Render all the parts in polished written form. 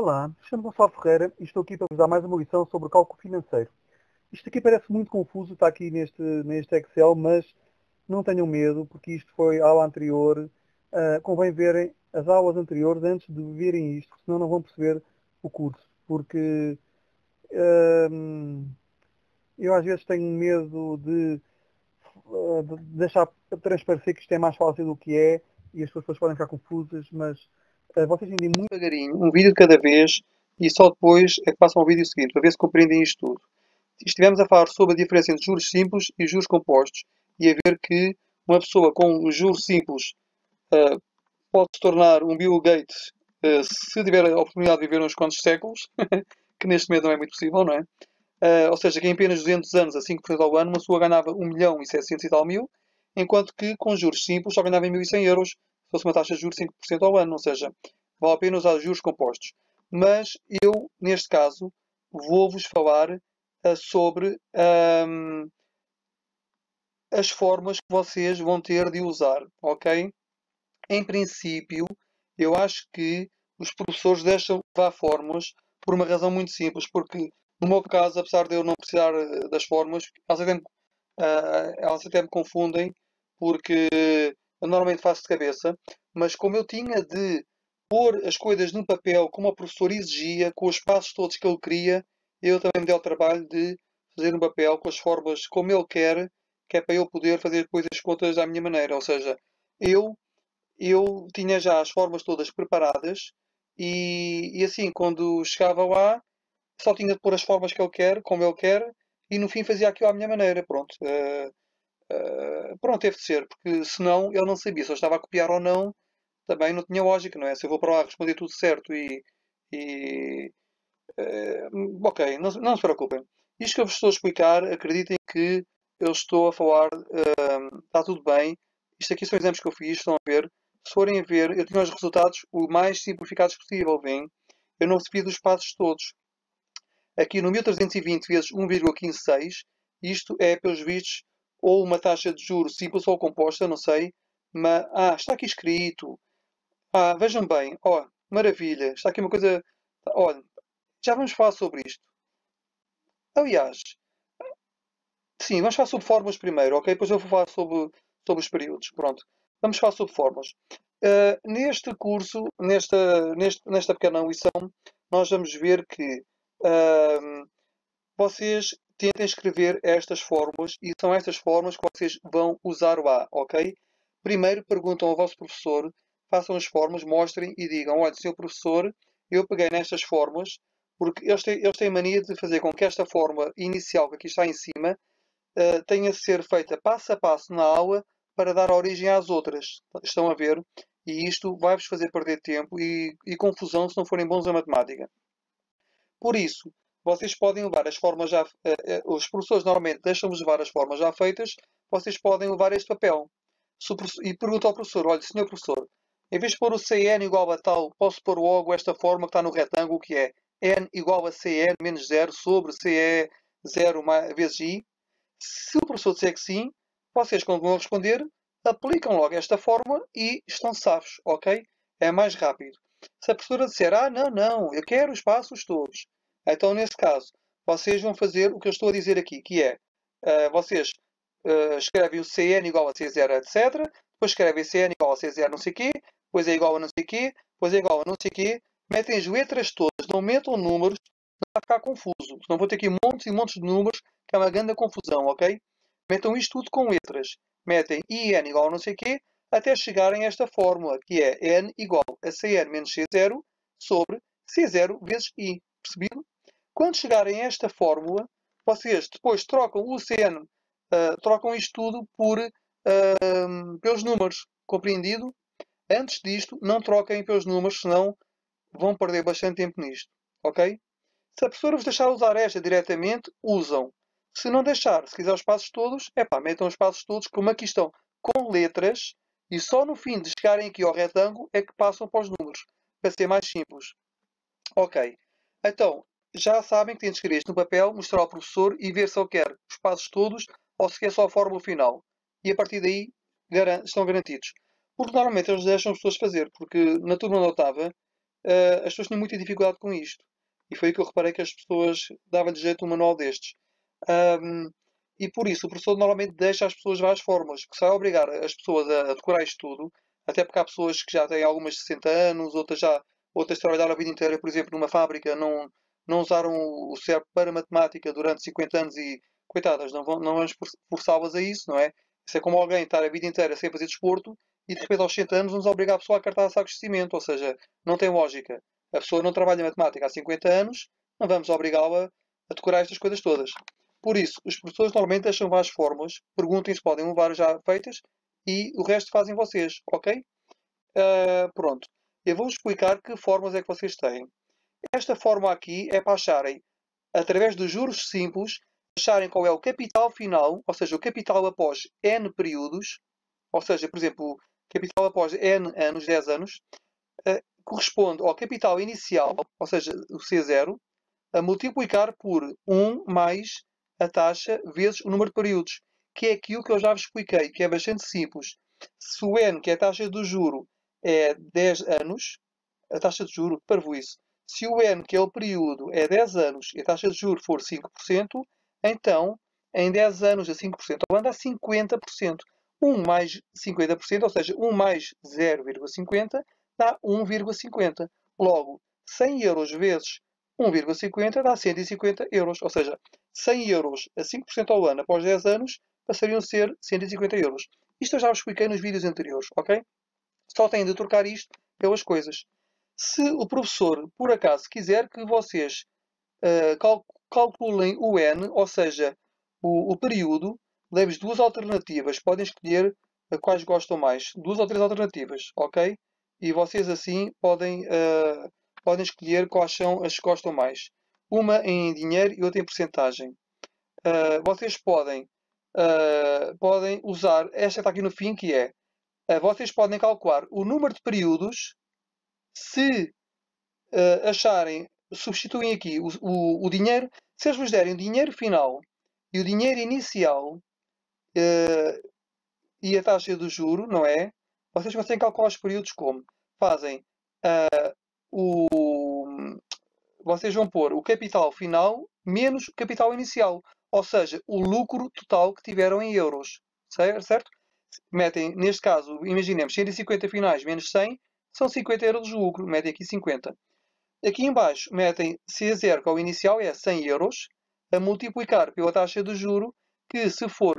Olá, chamo-me Gonçalo Ferreira e estou aqui para vos dar mais uma lição sobre o cálculo financeiro. Isto aqui parece muito confuso, está aqui neste Excel, mas não tenham medo, porque isto foi aula anterior. Convém verem as aulas anteriores antes de verem isto, senão não vão perceber o curso. Porque eu às vezes tenho medo de deixar transparecer que isto é mais fácil do que é e as pessoas podem ficar confusas, mas vocês entendem muito devagarinho, um vídeo de cada vez, e só depois é que passam ao vídeo seguinte, para ver se compreendem isto tudo. Estivemos a falar sobre a diferença entre juros simples e juros compostos, e a ver que uma pessoa com um juros simples uh, pode se tornar um Bill Gates se tiver a oportunidade de viver uns quantos séculos, que neste momento não é muito possível, não é? Ou seja, que em apenas 200 anos, a 5% ao ano, uma pessoa ganhava 1.700.000 e tal mil, enquanto que com juros simples só ganhava em 1.100 euros, se fosse uma taxa de juros de 5% ao ano, ou seja, vale a pena usar juros compostos. Mas eu, neste caso, vou-vos falar sobre as formas que vocês vão ter de usar, ok? Em princípio, eu acho que os professores deixam levar fórmulas por uma razão muito simples, porque no meu caso, apesar de eu não precisar das fórmulas, elas até me confundem, porque eu normalmente faço de cabeça, mas como eu tinha de pôr as coisas no papel como o professor exigia, com os passos todos que ele queria, eu também me dei o trabalho de fazer no papel com as fórmulas como ele quer, que é para eu poder fazer depois as contas à minha maneira. Ou seja, eu eu tinha já as formas todas preparadas e assim, quando chegava lá, só tinha de pôr as formas que ele quer, como ele quer, e no fim fazia aquilo à minha maneira. Pronto, pronto, teve de ser, porque senão ele não sabia se eu estava a copiar ou não, também não tinha lógica, não é? Se eu vou para lá responder tudo certo e ok, não se preocupem. Isto que eu vos estou a explicar, acreditem que eu estou a falar, está tudo bem. Isto aqui são exemplos que eu fiz, estão a ver. Se forem a ver, eu tinha os resultados o mais simplificados possível, veem? Eu não recebi dos passos todos. Aqui no 1320 vezes 1,156, isto é, pelos vistos, ou uma taxa de juros simples ou composta, não sei. Mas, está aqui escrito. Vejam bem, maravilha. Está aqui uma coisa. Olha, já vamos falar sobre isto. Aliás, sim, vamos falar sobre formas primeiro, ok? Depois eu vou falar sobre os períodos. Pronto. Vamos falar sobre formas. Neste curso, nesta pequena lição, nós vamos ver que vocês tentem escrever estas fórmulas e são estas fórmulas que vocês vão usar lá, ok? Primeiro perguntam ao vosso professor, façam as fórmulas, mostrem e digam: olha, senhor professor, eu peguei nestas fórmulas porque eles têm mania de fazer com que esta fórmula inicial que aqui está em cima tenha de ser feita passo a passo na aula para dar origem às outras. Estão a ver? E isto vai-vos fazer perder tempo e confusão se não forem bons a matemática. Por isso, vocês podem levar as formas já. Os professores normalmente deixam-vos levar as formas já feitas, vocês podem levar este papel. E pergunta ao professor: olha, senhor professor, em vez de pôr o Cn igual a tal, posso pôr logo esta forma que está no retângulo, que é n igual a Cn menos 0 sobre Ce 0 vezes i? Se o professor disser que sim, vocês, quando vão responder, aplicam logo esta fórmula e estão safos, ok? É mais rápido. Se a professora disser, não, não, eu quero os passos todos, então, nesse caso, vocês vão fazer o que eu estou a dizer aqui, que é, vocês escrevem o Cn igual a C0, etc. Depois escrevem Cn igual a C0 não sei o quê, depois é igual a não sei o quê, depois é igual a não sei o quê. Metem as letras todas, não metam números, não vai ficar confuso. Senão vou ter aqui montes e montes de números, que é uma grande confusão, ok? Metam isto tudo com letras. Metem IN igual a não sei o quê, até chegarem a esta fórmula, que é N igual a Cn menos C0 sobre C0 vezes I. Percebido? Quando chegarem a esta fórmula, vocês depois trocam o Cn, trocam isto tudo pelos números. Compreendido? Antes disto, não troquem pelos números, senão vão perder bastante tempo nisto. Ok? Se a professora vos deixar usar esta diretamente, usam. Se não deixar, se quiser os passos todos, metam os passos todos, como aqui estão com letras, e só no fim de chegarem aqui ao retângulo é que passam para os números, para ser mais simples. Ok. Então, já sabem que têm de escrever isto no papel, mostrar ao professor e ver se ele quer os passos todos ou se quer só a fórmula final. E a partir daí estão garantidos. Porque normalmente eles deixam as pessoas fazer, porque na turma onde eu estava, as pessoas tinham muita dificuldade com isto. E foi aí que eu reparei que as pessoas davam-lhe jeito um manual destes. Ahm, e por isso o professor normalmente deixa as pessoas várias formas, que se vai obrigar as pessoas a decorar isto tudo, até porque há pessoas que já têm algumas 60 anos, outras trabalharam a vida inteira, por exemplo, numa fábrica, não usaram o cérebro para matemática durante 50 anos e, coitadas, não vamos forçá-las a isso, não é? Isso é como alguém estar a vida inteira sem fazer desporto e de repente aos 60 anos vamos obrigar a pessoa a cartar sacos de cimento, ou seja, não tem lógica. A pessoa não trabalha em matemática há 50 anos, não vamos obrigá-la a decorar estas coisas todas. Por isso, os professores normalmente deixam várias fórmulas, perguntem se podem levar já feitas e o resto fazem vocês, ok? Pronto. Eu vou explicar que fórmulas é que vocês têm. Esta fórmula aqui é para acharem, através dos juros simples, acharem qual é o capital final, ou seja, o capital após n períodos, ou seja, por exemplo, o capital após n anos, 10 anos, corresponde ao capital inicial, ou seja, o C0, a multiplicar por 1 mais a taxa vezes o número de períodos, que é aquilo que eu já vos expliquei, que é bastante simples. Se o N, que é a taxa do juro, é 10 anos, a taxa de juro, parvoíce. Se o N, que é o período, é 10 anos e a taxa de juro for 5%, então, em 10 anos a 5% ao ano dá 50%. 1 mais 50%, ou seja, 1 mais 0,50 dá 1,50. Logo, 100 euros vezes 1,50 dá 150 euros. Ou seja, 100 euros a 5% ao ano após 10 anos passariam a ser 150 euros. Isto eu já vos expliquei nos vídeos anteriores, ok? Só têm de trocar isto pelas coisas. Se o professor, por acaso, quiser que vocês calculem o N, ou seja, o período, dei-vos duas alternativas. Podem escolher quais gostam mais. Duas ou três alternativas, ok? E vocês assim podem escolher quais são as que gostam mais. Uma em dinheiro e outra em porcentagem. Vocês podem usar, esta está aqui no fim, que é, vocês podem calcular o número de períodos se acharem, substituem aqui o dinheiro, se eles vos derem o dinheiro final e o dinheiro inicial e a taxa do juro, não é? Vocês conseguem calcular os períodos como? Fazem o. Vocês vão pôr o capital final menos o capital inicial, ou seja, o lucro total que tiveram em euros, certo? Metem, neste caso, imaginemos 150 finais menos 100, são 50 euros de lucro, metem aqui 50. Aqui em baixo metem C0, que é o inicial, é 100 euros, a multiplicar pela taxa de juro, que se for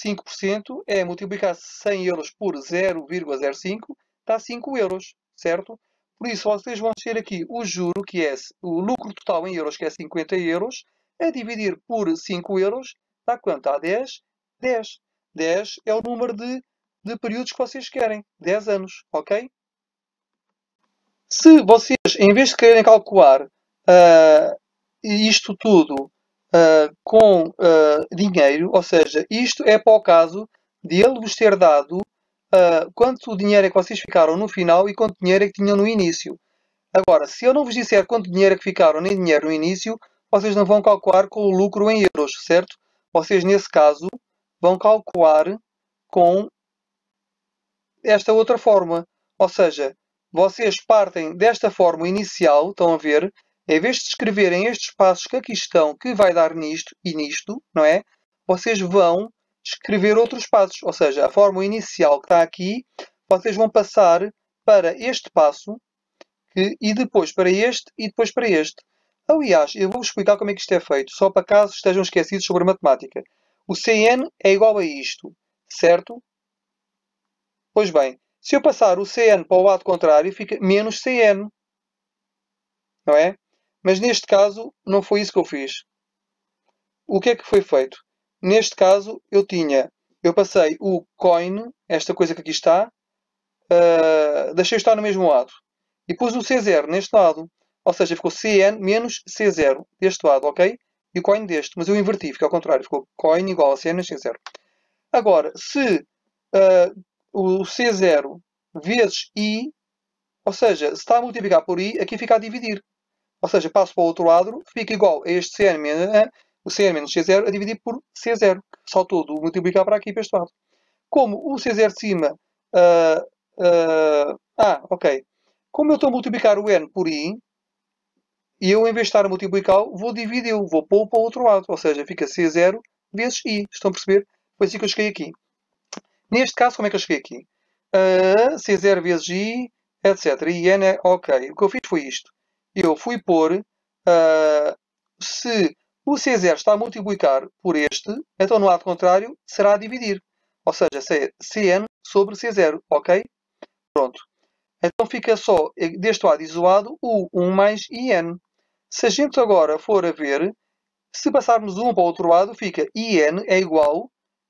5%, é multiplicar 100 euros por 0,05, dá 5 euros, certo? Por isso, vocês vão ter aqui o juro, que é o lucro total em euros, que é 50 euros, a dividir por 5 euros, dá quanto? Dá 10? 10. 10 é o número de períodos que vocês querem. 10 anos, ok? Se vocês, em vez de quererem calcular isto tudo com dinheiro, ou seja, isto é para o caso de ele vos ter dado quanto dinheiro é que vocês ficaram no final e quanto dinheiro é que tinham no início. Agora, se eu não vos disser quanto dinheiro é que ficaram nem dinheiro no início, vocês não vão calcular com o lucro em euros, certo? Vocês, nesse caso, vão calcular com esta outra forma. Ou seja, vocês partem desta forma inicial, estão a ver, em vez de escreverem estes passos que aqui estão, que vai dar nisto e nisto, não é? Vocês vão escrever outros passos. Ou seja, a forma inicial que está aqui, vocês vão passar para este passo, e depois para este, e depois para este. Aliás, eu vou-vos explicar como é que isto é feito, só para caso estejam esquecidos sobre a matemática. O CN é igual a isto, certo? Pois bem, se eu passar o CN para o lado contrário, fica menos CN. Não é? Mas neste caso, não foi isso que eu fiz. O que é que foi feito? Neste caso, eu passei o coin, esta coisa que aqui está, deixei estar no mesmo lado. E pus o C0 neste lado. Ou seja, ficou CN menos C0 deste lado, ok? E o coin deste. Mas eu inverti, ficou ao contrário. Ficou coin igual a CN menos C0. Agora, se o C0 vezes I, ou seja, se está a multiplicar por I, aqui fica a dividir. Ou seja, passo para o outro lado, fica igual a este CN menos, o CN menos C0 a dividir por C0. Só tudo multiplicar para aqui, para este lado. Como o C0 de cima... ok. Como eu estou a multiplicar o n por i, e eu, em vez de estar a multiplicá-lo, vou dividi-lo, vou pô-lo para o outro lado. Ou seja, fica C0 vezes i. Estão a perceber? Foi assim que eu cheguei aqui. Neste caso, como é que eu cheguei aqui? C0 vezes i, etc. E n é ok. O que eu fiz foi isto. Eu fui pôr, se o C0 está a multiplicar por este, então no lado contrário será a dividir. Ou seja, Cn sobre C0, ok? Pronto. Então fica só, deste lado isolado, o 1 mais IN. Se a gente agora for a ver, se passarmos 1 para o outro lado, fica IN é igual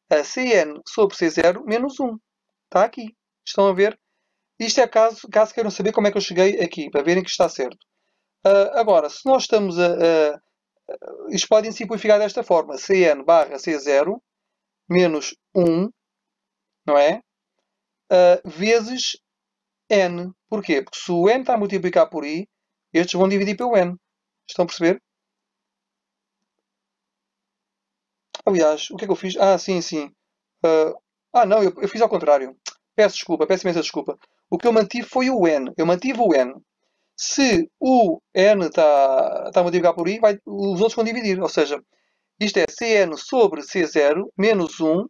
a Cn sobre C0 menos 1. Está aqui. Estão a ver? Isto é caso queiram saber como é que eu cheguei aqui, para verem que está certo. Agora, se nós estamos isto pode simplificar desta forma. Cn barra C0 menos 1, não é? Vezes N. Porquê? Porque se o N está a multiplicar por I, estes vão dividir pelo N. Estão a perceber? Aliás, o que é que eu fiz? Sim, sim. Não, eu fiz ao contrário. Peço desculpa, peço imensa desculpa. O que eu mantive foi o N. Eu mantive o N. Se o N está a multiplicar por I, os outros vão dividir. Ou seja, isto é Cn sobre C0 menos 1.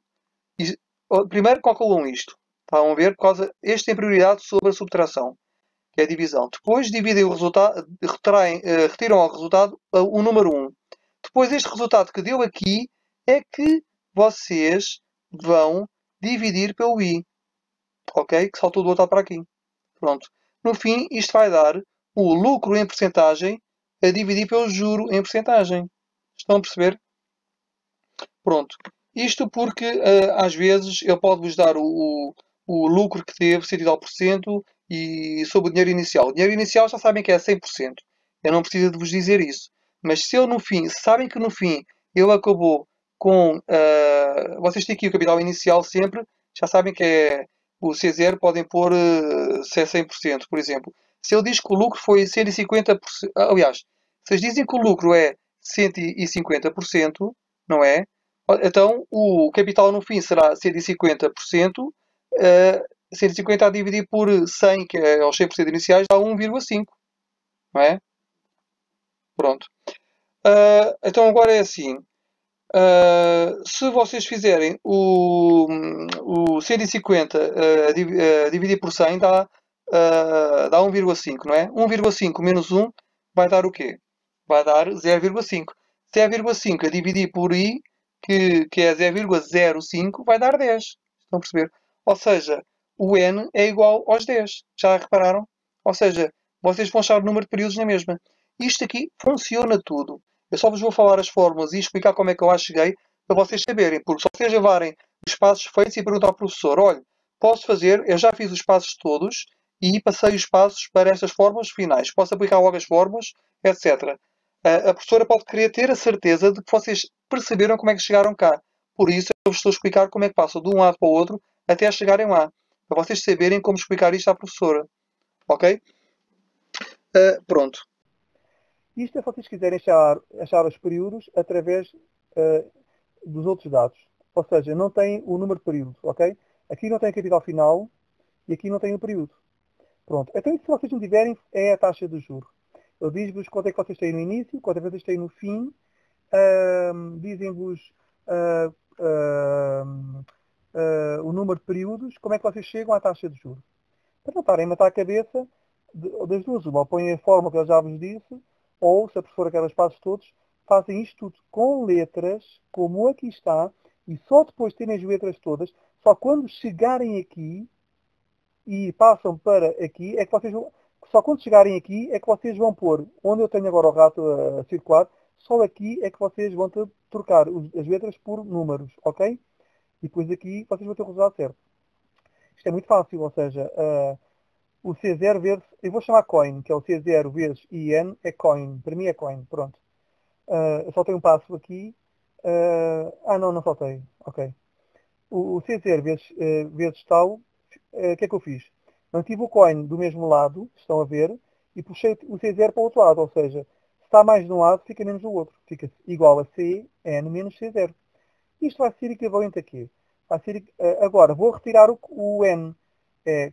Primeiro calculam isto. Estão a ver? Este tem prioridade sobre a subtração, que é a divisão. Depois dividem o resultado, retiram ao resultado o número 1. Depois este resultado que deu aqui é que vocês vão dividir pelo i. Ok? Que saltou do outro lado para aqui. Pronto. No fim, isto vai dar o lucro em percentagem a dividir pelo juro em percentagem. Estão a perceber? Pronto. Isto porque, às vezes, ele pode-vos dar o lucro que teve, 100 e tal por cento, e sobre o dinheiro inicial. O dinheiro inicial já sabem que é 100%. Eu não preciso de vos dizer isso. Mas se eu no fim, sabem que no fim ele acabou com... vocês têm aqui o capital inicial sempre, já sabem que é o C0, podem pôr se é 100%, por exemplo. Se ele diz que o lucro foi 150%, aliás, se eles dizem que o lucro é 150%, não é? Então, o capital no fim será 150%. 150 a dividir por 100, que é os 100% iniciais, dá 1,5. Não é? Pronto. Então, agora é assim. Se vocês fizerem o 150 a dividir por 100, dá 1,5, não é? 1,5 menos 1 vai dar o quê? Vai dar 0,5. 0,5 a dividir por i, que é 0,05, vai dar 10. Estão a perceber? Ou seja, o n é igual aos 10. Já repararam? Ou seja, vocês vão achar o número de períodos na mesma. Isto aqui funciona tudo. Eu só vos vou falar as fórmulas e explicar como é que eu lá cheguei, para vocês saberem. Porque se vocês levarem os passos feitos e perguntar ao professor, olha, posso fazer, eu já fiz os passos todos e passei os passos para estas fórmulas finais. Posso aplicar logo as fórmulas, etc. A professora pode querer ter a certeza de que vocês perceberam como é que chegaram cá. Por isso, eu vos estou a explicar como é que passam de um lado para o outro até chegarem lá. Para vocês saberem como explicar isto à professora. Ok? Pronto. Isto é se vocês quiserem achar os períodos através dos outros dados. Ou seja, não tem o número de períodos, ok? Aqui não tem capital final e aqui não tem o período. Pronto. Então, se vocês não tiverem, é a taxa de juros. Eu digo-vos quanto é que vocês têm no início, quanto é que vocês têm no fim. Dizem-vos o número de períodos, como é que vocês chegam à taxa de juros. Para não estarem a matar a cabeça, das duas, uma, põem a forma que eu já vos disse, ou, se a professora quer os passos todos, fazem isto tudo com letras, como aqui está, e só depois de terem as letras todas, só quando chegarem aqui e passam para aqui, é que vocês vão, só quando chegarem aqui é que vocês vão pôr, onde eu tenho agora o rato a circular, só aqui é que vocês vão trocar as letras por números, ok? E depois aqui vocês vão ter o resultado certo. Isto é muito fácil, ou seja, o C0 vezes, eu vou chamar coin, que é o C0 vezes IN, é coin. Para mim é coin, pronto. Eu só tenho um passo aqui. Não saltei. Ok. O C0 vezes tal, o que é que eu fiz? Mantive o coin do mesmo lado, estão a ver, e puxei o C0 para o outro lado, ou seja, se está mais de um lado, fica menos do outro. Fica igual a CN menos C0. Isto vai ser equivalente a quê? Vai ser, agora, vou retirar o N. É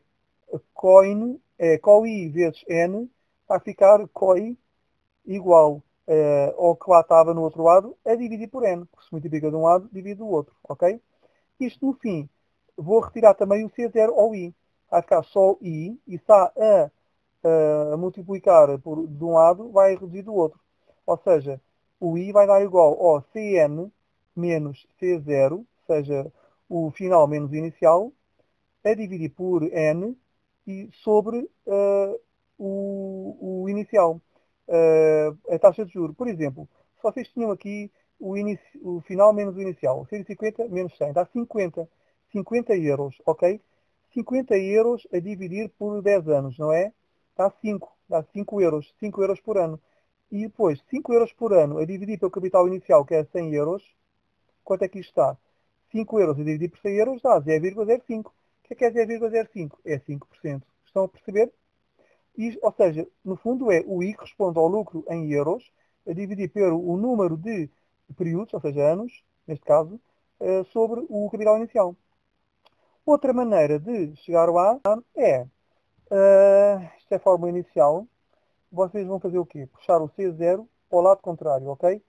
coin é COI vezes N, vai ficar COI igual ao que lá estava no outro lado, a dividir por N. Se multiplica de um lado, divide do outro, ok? Isto no fim, vou retirar também o C0 ao I. Vai ficar só I, e está a multiplicar de um lado, vai reduzir do outro. Ou seja, o I vai dar igual ao Cn menos C0, ou seja, o final menos o inicial, a dividir por N e sobre o inicial, a taxa de juros. Por exemplo, se vocês tinham aqui o final menos o inicial, 150 menos 100, dá 50. 50 euros, ok? 50 euros a dividir por 10 anos, não é? Dá 5 euros, 5 euros por ano. E depois, 5 euros por ano a dividir pelo capital inicial, que é 100 euros, quanto é que isto está? 5 euros a dividir por 100 euros dá 0,05. O que é 0,05? É 5%. Estão a perceber? Ou seja, no fundo é o I que responde ao lucro em euros, a dividir pelo o número de períodos, ou seja, anos, neste caso, sobre o capital inicial. Outra maneira de chegar lá é, isto é a fórmula inicial, vocês vão fazer o quê? Puxar o C0 para o lado contrário, ok?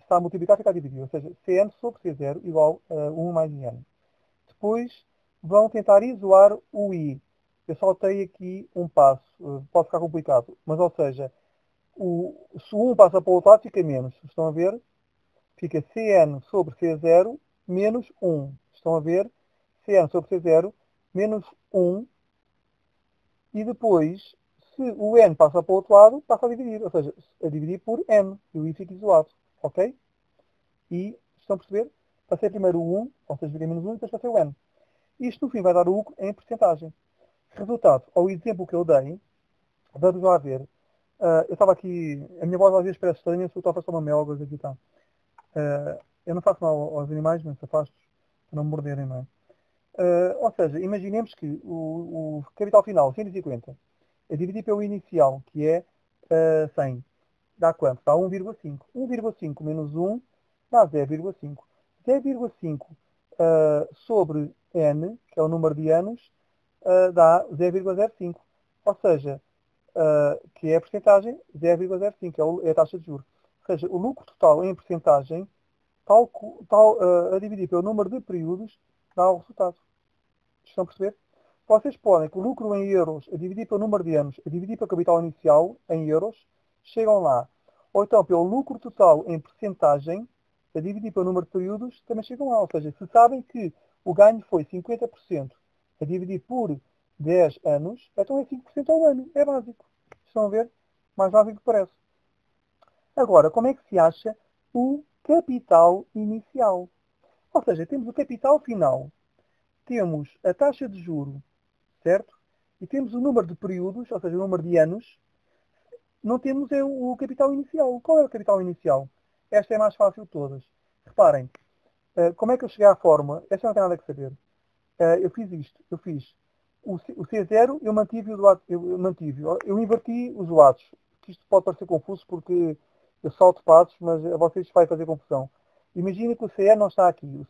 Está a multiplicar, fica a dividir, ou seja, Cn sobre C0 igual a 1 mais N. Depois vão tentar isolar o I. Eu saltei aqui um passo, pode ficar complicado, mas ou seja, se o 1 passa para o outro lado fica menos. Estão a ver? Fica Cn sobre C0 menos 1. Estão a ver? Cn sobre C0 menos 1. E depois, se o N passa para o outro lado, passa a dividir. Ou seja, a dividir por N. E o I fica isolado. Ok? E, estão a perceber? Passei primeiro o 1, ou seja, fica menos 1, e depois passei o N. Isto, no fim, vai dar o lucro em porcentagem. Resultado, ao exemplo que eu dei, vamos lá ver. Eu estava aqui, a minha voz às vezes parece estranha, se eu estou a fazer uma melgas aqui está. Eu não faço mal aos animais, mas afasto para não me morderem, não é? Ou seja, imaginemos que o capital final, 150, é dividido pelo inicial, que é 100. Dá quanto? Dá 1,5. 1,5 menos 1 dá 0,5. 0,5 sobre n, que é o número de anos, dá 0,05. Ou seja, que é a porcentagem 0,05, é a taxa de juros. Ou seja, o lucro total em porcentagem, a dividir pelo número de períodos, dá o resultado. Estão a perceber? Vocês podem, com o lucro em euros, a dividir pelo número de anos, a dividir pelo capital inicial em euros, chegam lá. Ou então, pelo lucro total em porcentagem, a dividir pelo número de períodos, também chegam lá. Ou seja, se sabem que o ganho foi 50% a dividir por 10 anos, então é 5% ao ano. É básico. Estão a ver? Mais básico que parece. Agora, como é que se acha o capital inicial? Ou seja, temos o capital final, temos a taxa de juro, certo? E temos o número de períodos, ou seja, o número de anos. Não temos o capital inicial. Qual é o capital inicial? Esta é a mais fácil de todas. Reparem, como é que eu cheguei à fórmula? Esta não tem nada a saber. Eu fiz isto. Eu fiz o C0, eu mantive o do lado, eu inverti os lados. Isto pode parecer confuso porque eu salto passos, mas a vocês vai fazer confusão. Imagina que o CN não está aqui.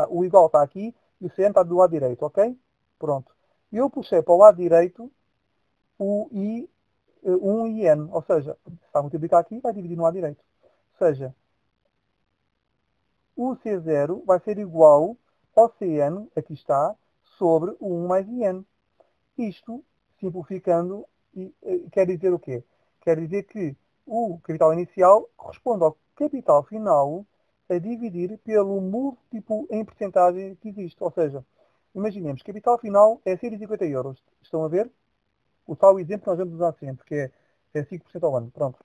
O igual está aqui e o CN está do lado direito, ok? Pronto. Eu puxei para o lado direito o I, 1 e N. Ou seja, se está a multiplicar aqui, vai dividir no lado direito. Ou seja, o C0 vai ser igual ao CN, aqui está, sobre o 1 mais IN. Isto, simplificando, quer dizer o quê? Quer dizer que o capital inicial corresponde ao capital final a dividir pelo múltiplo em porcentagem que existe. Ou seja, imaginemos, capital final é 150 euros. Estão a ver? O tal exemplo que nós vamos usar sempre, que é 5% ao ano. Pronto.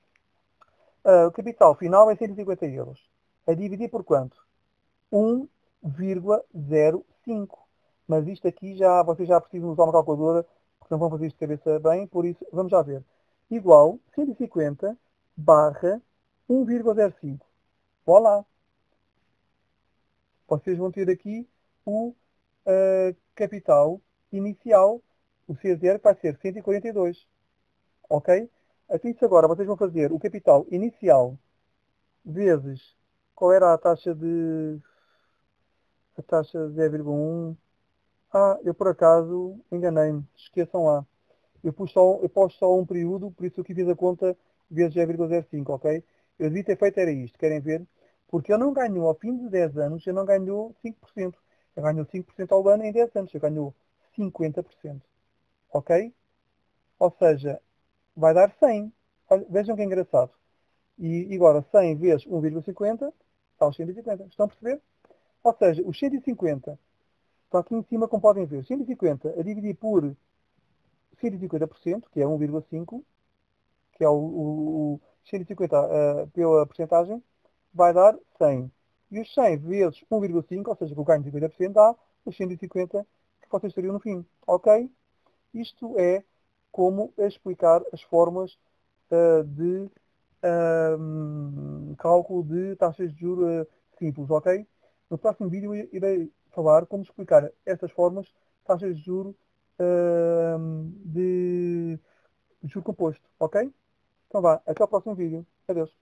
O capital final é 150 euros. A dividir por quanto? 1,05. Mas isto aqui vocês já precisam usar uma calculadora, porque não vão fazer isto de cabeça bem, por isso vamos já ver. Igual 150 barra 1,05. Olá. Vocês vão ter aqui o capital inicial, o C0, que vai ser 142. Ok? Então isso agora, vocês vão fazer o capital inicial vezes, qual era a taxa de 0,1. Eu por acaso enganei-me, esqueçam lá. eu posto só um período, por isso eu aqui fiz a conta vezes 0,05, ok? Eu devia ter feito era isto, querem ver? Porque ele não ganhou ao fim de 10 anos, ele não ganhou 5%. Ele ganhou 5% ao ano em 10 anos, ele ganhou 50%, ok? Ou seja, vai dar 100. Olha, vejam que engraçado. E agora 100 vezes 1,50 dá os 150. Estão a perceber? Ou seja, os 150 estão aqui em cima, como podem ver. 150 a dividir por 150%, que é 1,5, que é o 150 pela porcentagem, vai dar 100. E os 100 vezes 1,5, ou seja, que o ganho de 50% dá os 150 que vocês teriam no fim. Ok? Isto é como explicar as formas de cálculo de taxas de juros simples, ok? No próximo vídeo eu irei falar como explicar estas formas de taxas de juros de juro composto, ok? Então vá, até ao próximo vídeo. Adeus.